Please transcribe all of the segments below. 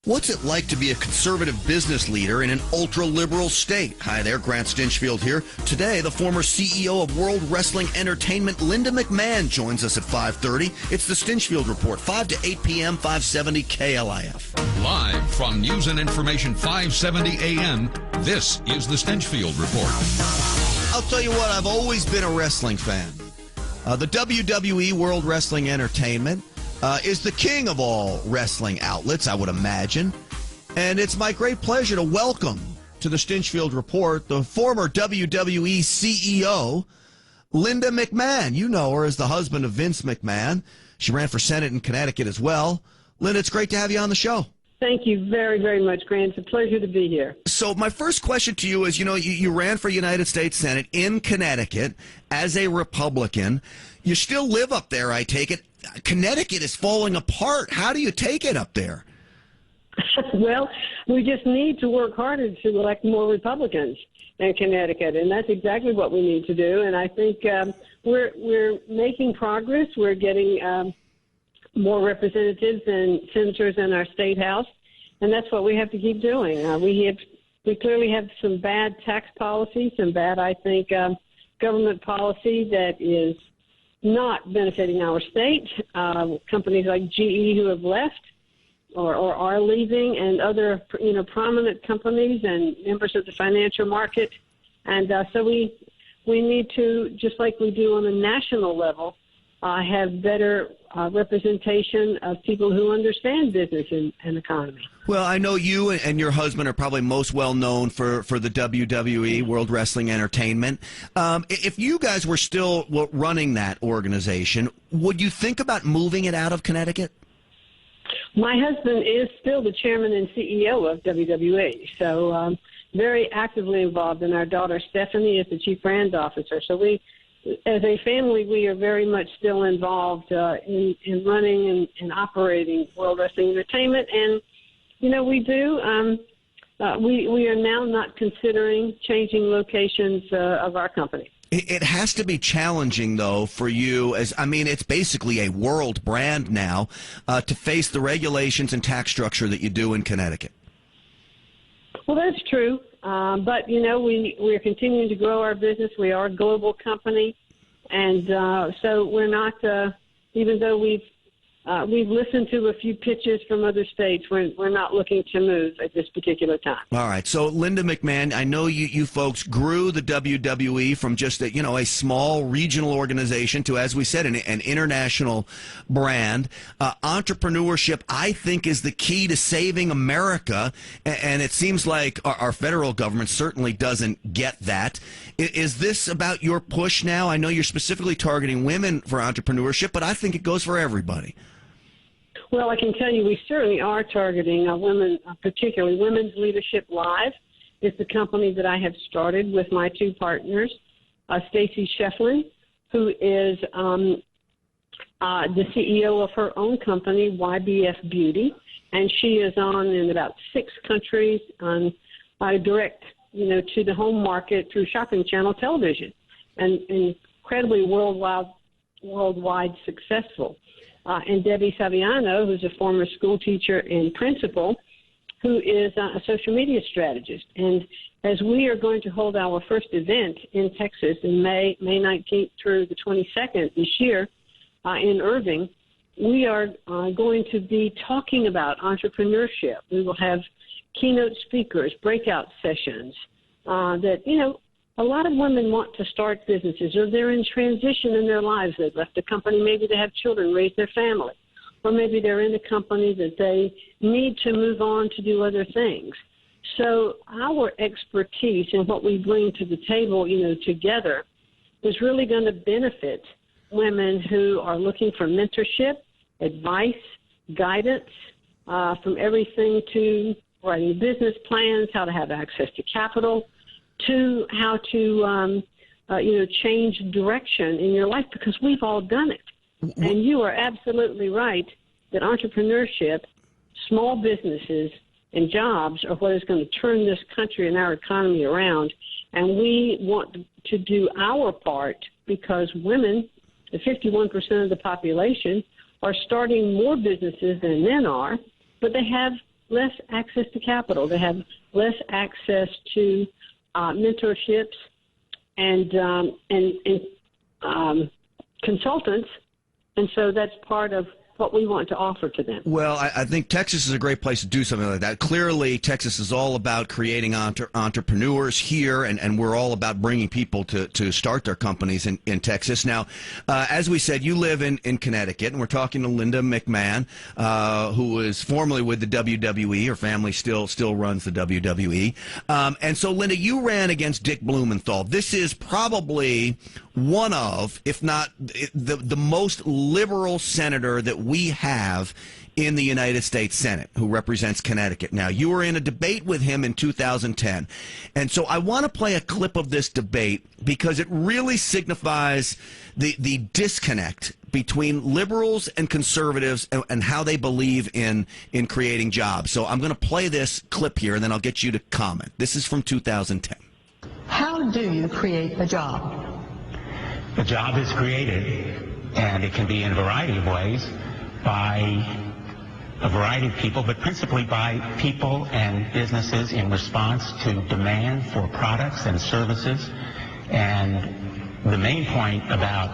What's it like to be a conservative business leader in an ultra-liberal state? Hi there, Grant Stinchfield here. Today, the former CEO of World Wrestling Entertainment, Linda McMahon, joins us at 5:30. It's the Stinchfield Report, 5 to 8 p.m., 570 KLIF. Live from News and Information 570 AM, this is the Stinchfield Report. I'll tell you what, I've always been a wrestling fan. The WWE, World Wrestling Entertainment, is the king of all wrestling outlets, I would imagine. And it's my great pleasure to welcome to the Stinchfield Report the former WWE CEO, Linda McMahon. You know her as the husband of Vince McMahon. She ran for Senate in Connecticut as well. Linda, it's great to have you on the show. Thank you very, very much, Grant. It's a pleasure to be here. So my first question to you is, you ran for United States Senate in Connecticut as a Republican. You still live up there, I take it. Connecticut is falling apart. How do you take it up there? Well, we just need to work harder to elect more Republicans in Connecticut, and that's exactly what we need to do. And I think we're making progress. We're getting more representatives and senators in our state house, and that's what we have to keep doing. We clearly have some bad tax policy, some bad, I think, government policy that is not benefiting our state. Companies like GE who have left or are leaving, and other prominent companies and members of the financial market. And so we need to, just like we do on a national level, have better representation of people who understand business and economy. Well, I know you and your husband are probably most well known for the WWE, World Wrestling Entertainment. If you guys were still running that organization, would you think about moving it out of Connecticut? My husband is still the chairman and CEO of WWE, so very actively involved, and our daughter Stephanie is the chief brand officer. So we, as a family, we are very much still involved in running and operating World Wrestling Entertainment. And, we do. We are now not considering changing locations of our company. It has to be challenging, though, for you, it's basically a world brand now, to face the regulations and tax structure that you do in Connecticut. Well, that's true. But, we're continuing to grow our business. We are a global company. And so we're not, even though we've listened to a few pitches from other states, we're not looking to move at this particular time. All right. So, Linda McMahon, I know you folks grew the WWE from just a small regional organization to, as we said, an international brand. Entrepreneurship, I think, is the key to saving America, and it seems like our federal government certainly doesn't get that. Is this about your push now? I know you're specifically targeting women for entrepreneurship, but I think it goes for everybody. Well, I can tell you we certainly are targeting women, particularly Women's Leadership Live is the company that I have started with my two partners, Stacy Shefflin, who is the CEO of her own company, YBF Beauty, and she is on in about 6 countries on direct, to the home market through Shopping Channel television, and incredibly worldwide successful. And Debbie Saviano, who's a former school teacher and principal, who is a social media strategist. And as we are going to hold our first event in Texas in May 19th through the 22nd this year in Irving, we are going to be talking about entrepreneurship. We will have keynote speakers, breakout sessions that, a lot of women want to start businesses, or they're in transition in their lives. They've left a company, maybe they have children, raise their family, or maybe they're in a company that they need to move on to do other things. So our expertise and what we bring to the table, together is really going to benefit women who are looking for mentorship, advice, guidance, from everything to writing business plans, how to have access to capital, to how to, change direction in your life, because we've all done it. And you are absolutely right that entrepreneurship, small businesses, and jobs are what is going to turn this country and our economy around. And we want to do our part because women, the 51% of the population, are starting more businesses than men are, but they have less access to capital. They have less access to mentorships and consultants, and so that's part of what we want to offer to them. Well, I think Texas is a great place to do something like that. Clearly, Texas is all about creating entrepreneurs here, and we're all about bringing people to start their companies in Texas. Now, as we said, you live in Connecticut, and we're talking to Linda McMahon, who was formerly with the WWE. Her family still runs the WWE. And so, Linda, you ran against Dick Blumenthal. This is probably one of, if not the most liberal senator that we have in the United States Senate, who represents Connecticut. Now, you were in a debate with him in 2010, and so I want to play a clip of this debate because it really signifies the disconnect between liberals and conservatives and how they believe in creating jobs. So I'm going to play this clip here, and then I'll get you to comment. This is from 2010. How do you create a job? A job is created, and it can be in a variety of ways, by a variety of people, but principally by people and businesses in response to demand for products and services. And the main point about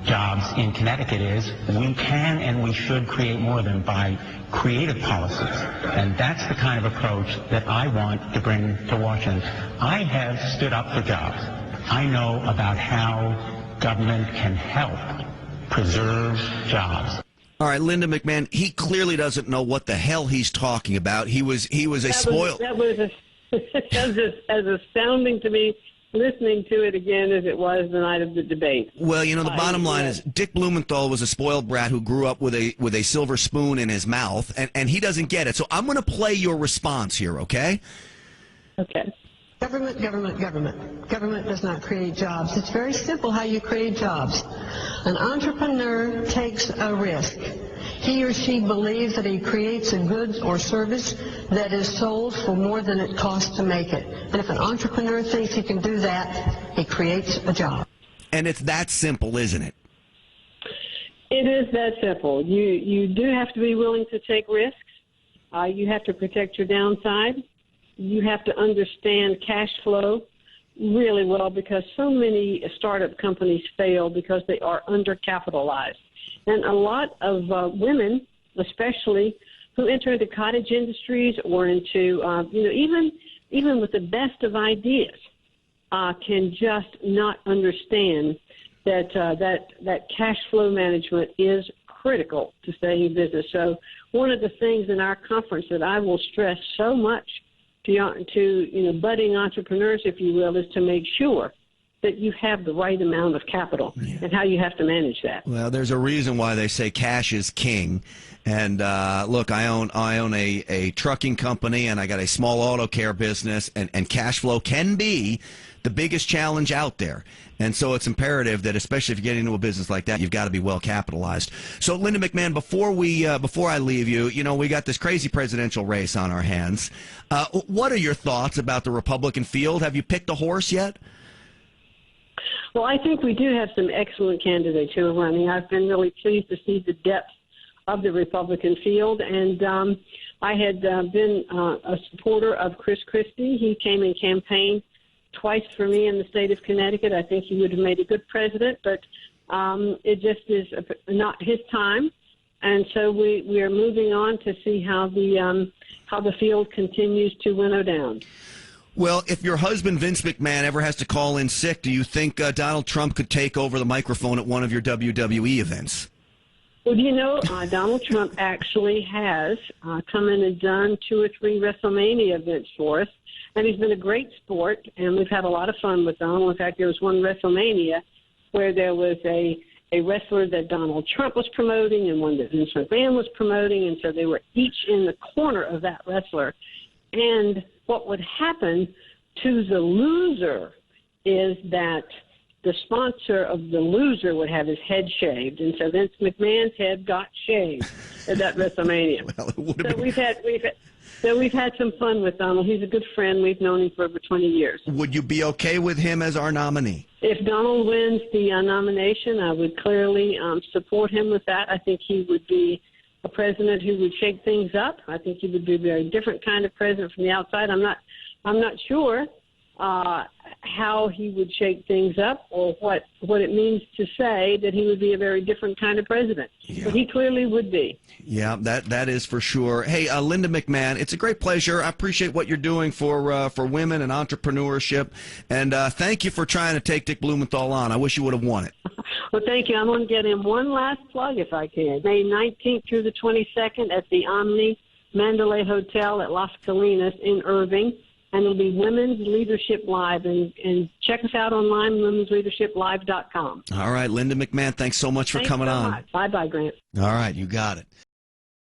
jobs in Connecticut is we can and we should create more of them by creative policies. And that's the kind of approach that I want to bring to Washington. I have stood up for jobs. I know about how government can help preserve jobs. All right, Linda McMahon, he clearly doesn't know what the hell he's talking about. He was a spoiled... That was as astounding to me listening to it again as it was the night of the debate. Well, you know, the bottom line is Dick Blumenthal was a spoiled brat who grew up with a silver spoon in his mouth, and he doesn't get it. So I'm going to play your response here, okay? Okay. Government, government, government. Government does not create jobs. It's very simple how you create jobs. An entrepreneur takes a risk. He or she believes that he creates a goods or service that is sold for more than it costs to make it. And if an entrepreneur thinks he can do that, he creates a job. And it's that simple, isn't it? It is that simple. You do have to be willing to take risks. You have to protect your downside. You have to understand cash flow really well because so many startup companies fail because they are undercapitalized. And a lot of women, especially, who enter into cottage industries or into, even with the best of ideas, can just not understand that that cash flow management is critical to staying in business. So one of the things in our conference that I will stress so much to budding entrepreneurs, if you will, is to make sure that you have the right amount of capital and how you have to manage that. Well, there's a reason why they say cash is king. And look, I own a trucking company, and I got a small auto care business, and cash flow can be the biggest challenge out there. And so it's imperative that, especially if you get into a business like that, you've got to be well capitalized. So, Linda McMahon, before I leave you, we got this crazy presidential race on our hands. What are your thoughts about the Republican field? Have you picked a horse yet? Well, I think we do have some excellent candidates who are running. I've been really pleased to see the depth of the Republican field, and I had been a supporter of Chris Christie. He came and campaigned twice for me in the state of Connecticut. I think he would have made a good president, but it just is not his time. And so we are moving on to see how the field continues to winnow down. Well, if your husband, Vince McMahon, ever has to call in sick, do you think Donald Trump could take over the microphone at one of your WWE events? Well, Donald Trump actually has come in and done 2 or 3 WrestleMania events for us, and he's been a great sport, and we've had a lot of fun with Donald. In fact, there was one WrestleMania where there was a wrestler that Donald Trump was promoting and one that Vince McMahon was promoting, and so they were each in the corner of that wrestler. And what would happen to the loser is that the sponsor of the loser would have his head shaved, and so Vince McMahon's head got shaved at that WrestleMania. We've had some fun with Donald. He's a good friend. We've known him for over 20 years. Would you be okay with him as our nominee? If Donald wins the nomination, I would clearly support him with that. I think he would be a president who would shake things up. I think he would be a very different kind of president from the outside. I'm not sure how he would shake things up or what it means to say that he would be a very different kind of president. Yeah. But he clearly would be. Yeah, that is for sure. Hey, Linda McMahon, it's a great pleasure. I appreciate what you're doing for women and entrepreneurship, and thank you for trying to take Dick Blumenthal on. I wish you would have won it. Well, thank you. I'm going to get in one last plug if I can. May 19th through the 22nd at the Omni Mandalay Hotel at Las Colinas in Irving. And it'll be Women's Leadership Live. And check us out online, womensleadershiplive.com. All right, Linda McMahon, thanks so much for coming on. Bye-bye, Grant. All right, you got it.